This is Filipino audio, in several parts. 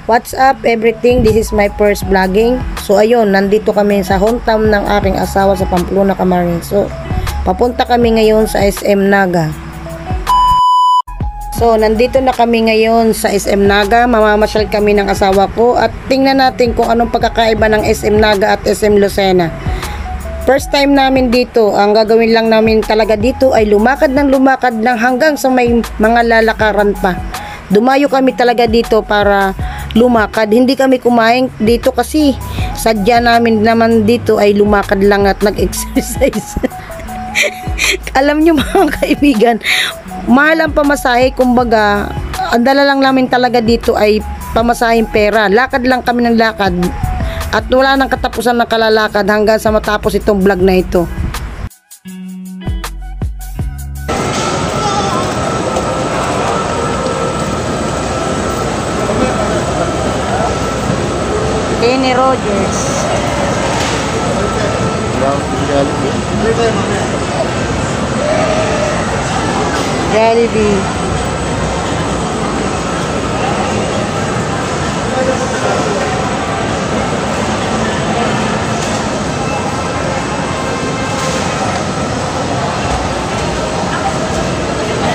What's up everything? This is my first vlogging. So ayun, nandito kami sa hometown ng aking asawa sa Pamplona, Camarines. So papunta kami ngayon sa SM Naga. So nandito na kami ngayon sa SM Naga. Mamamasyal kami ng asawa ko at tingnan natin kung anong pagkakaiba ng SM Naga at SM Lucena. First time namin dito, ang gagawin lang namin talaga dito ay lumakad ng hanggang sa may mga lalakaran pa. Dumayo kami talaga dito para lumakad. Hindi kami kumain dito kasi sadya namin naman dito ay lumakad lang at nag-exercise. Alam nyo mga kaibigan, mahal ang pamasahe. Kumbaga, ang dala lang namin talaga dito ay pamasaheng pera. Lakad lang kami ng lakad. At wala nang katapusan ng kalalakad hanggang sa matapos itong vlog na ito. Kenny Rogers. Jollibee.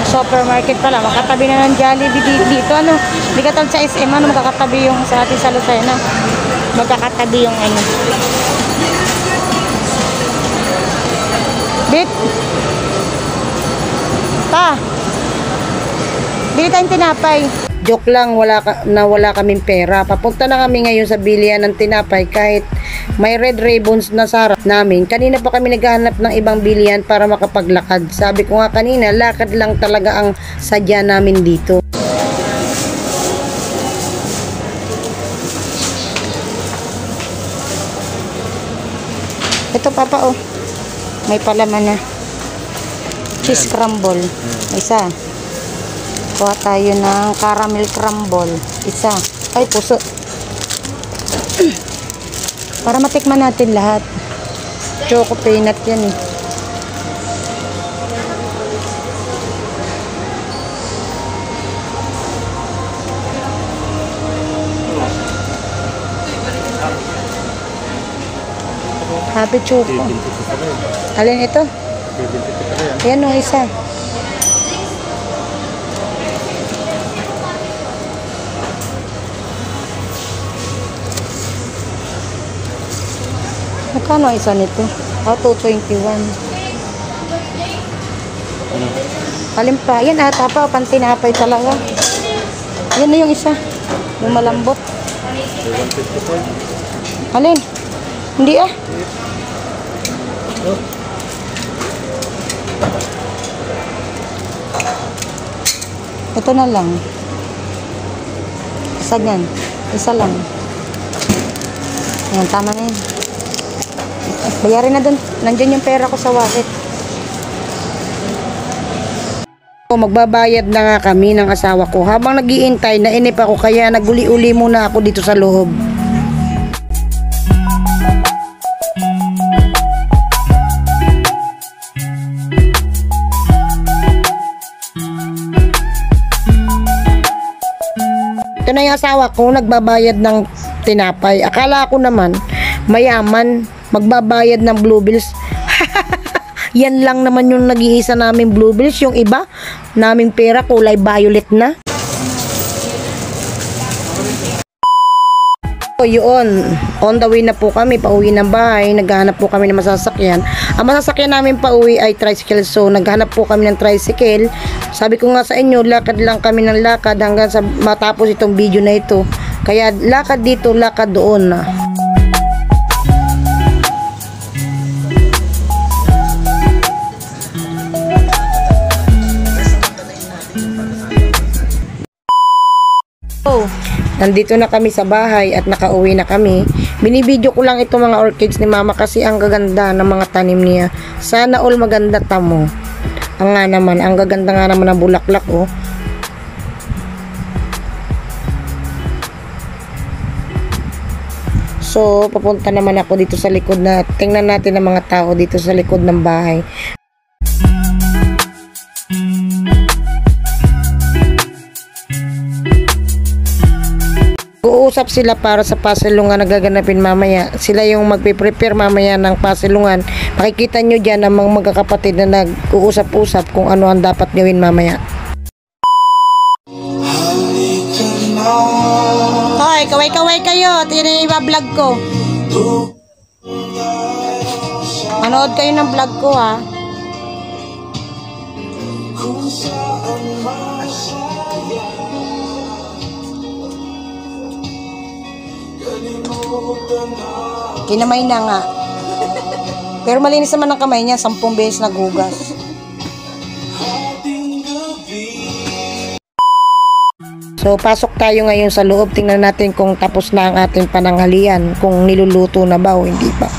Supermarket pala, makatabi na ng Jollibee dito, ano, hindi katawag sa SM, ano, magkakatabi yung sa atin sa Lucena, magkakatabi yung ano. Bit pa bili tayong tinapay. Joke lang, wala kaming pera. Papunta na kami ngayon sa bilihan ng tinapay kahit may red ribbons na sa harap namin. Kanina pa kami naghahanap ng ibang bilihan para makapaglakad. Sabi ko nga kanina, lakad lang talaga ang sadya namin dito. Ito papa oh, may palaman na. Cheese crumble, isa. Kuha tayo ng caramel crumble, isa. Ay, puso. Para matikman natin lahat. Choco peanut yan eh. Happy choco. Alin ito? Ayan o, isa. Magkano isa nito? Oh, 221. Alin pa? Yan ata pa, pantinapay talaga. Yan na yung isa. Yung malambot. Alin? Hindi ah. Ito na lang. Isa yan. Isa lang. Ayan, tama na yun. Bayarin na dun. Nandyan yung pera ko sa wallet. Magbabayad na nga kami ng asawa ko. Habang nag-iintay, nainip ako kaya naguli-uli muna ako dito sa loob. Ito na yung asawa ko, nagbabayad ng tinapay. Akala ko naman, mayaman, magbabayad ng blue bills. Yan lang naman yung nag-iisa namin blue bills. Yung iba, naming pera kulay violet na. So yun, on the way na po kami, pauwi ng bahay. Naghahanap po kami ng masasakyan. Ang masasakyan namin pauwi ay tricycle. So naghahanap po kami ng tricycle. Sabi ko nga sa inyo, lakad lang kami ng lakad hanggang sa matapos itong video na ito. Kaya lakad dito, lakad doon. Oh, nandito na kami sa bahay at nakauwi na kami. Binibidyo ko lang itong mga orchids ni mama kasi ang gaganda ng mga tanim niya. Sana all maganda tamo. Ang nga naman, ang gaganda nga naman ng bulaklak oh. So, papunta naman ako dito sa likod na tingnan natin ang mga tao dito sa likod ng bahay. nag-uusap sila para sa pasilungan na gaganapin mamaya. Sila yung magpe-prepare mamaya ng pasilungan. Makikita nyo dyan ang mga magkakapatid na nag-uusap-usap kung ano ang dapat gawin mamaya. Hoy, kaway-kaway kayo. Tini iba-vlog ko. Manood kayo ng vlog ko, ha. Kinamay na nga. Pero malinis naman ang kamay niya. 10 beses nagugas. So, pasok tayo ngayon sa loob. Tingnan natin kung tapos na ang ating pananghalian. Kung niluluto na ba o hindi pa.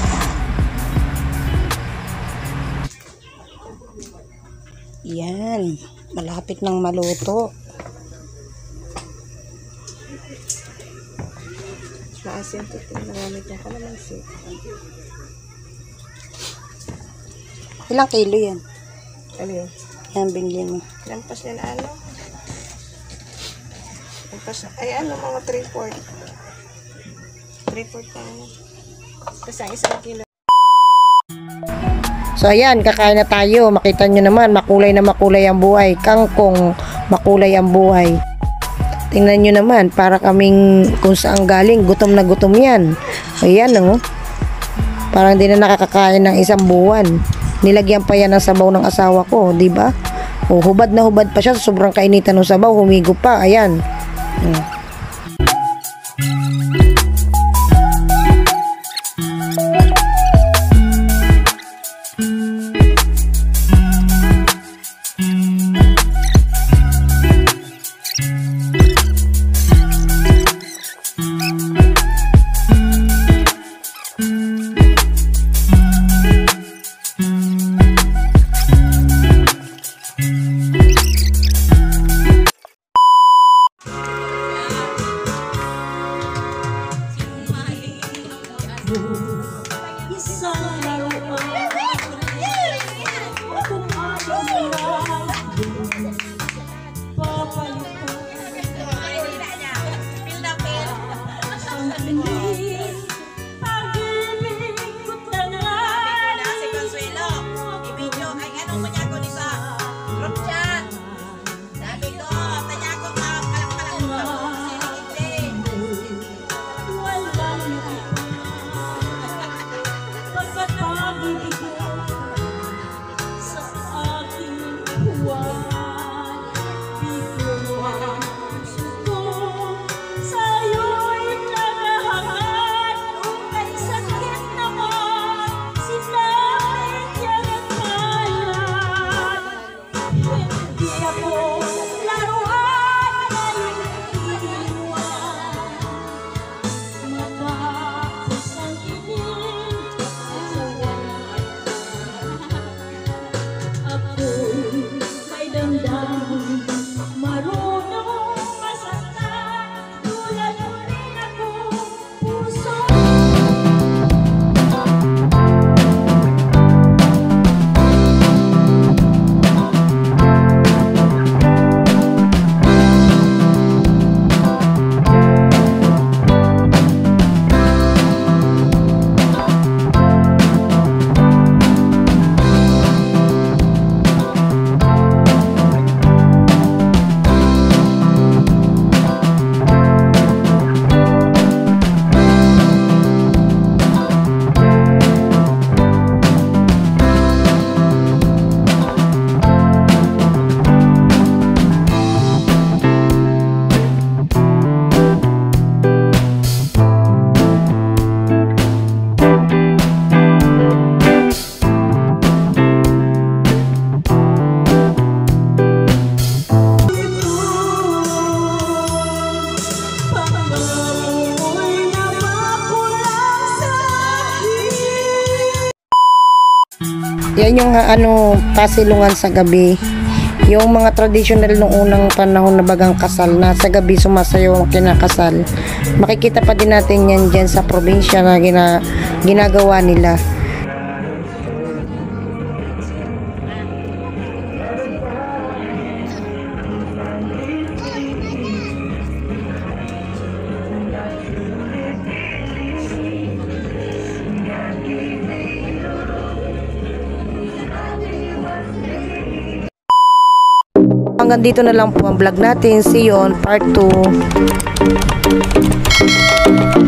Yan. Malapit nang maluto. Maasim ito. Nagamit niya kalamansi. Ilang kilo yan? Ano yun? Yan, binili mo. Lampas yan ano? Lampas, ay ano, mga 3/4. 3/4 na ano. Tapos ang 1 kilo. So ayan, kakain na tayo. Makita nyo naman, makulay na makulay ang buhay. Kangkong, makulay ang buhay. Tingnan nyo naman, para kaming kung saan galing, gutom na gutom yan. Ayan, oh. Parang hindi na nakakakain ng 1 buwan. Nilagyan pa yan ng sabaw ng asawa ko, di ba? O, hubad na hubad pa siya, sobrang kainitan ng sabaw, humigo pa, ayan. Yan yung pasilungan sa gabi. Yung mga traditional nung unang panahon na bagang kasal na sa gabi sumasayaw ang kinakasal. Makikita pa din natin yan dyan sa probinsya na ginagawa nila. hanggang dito na lang po ang vlog natin. See you on part 2.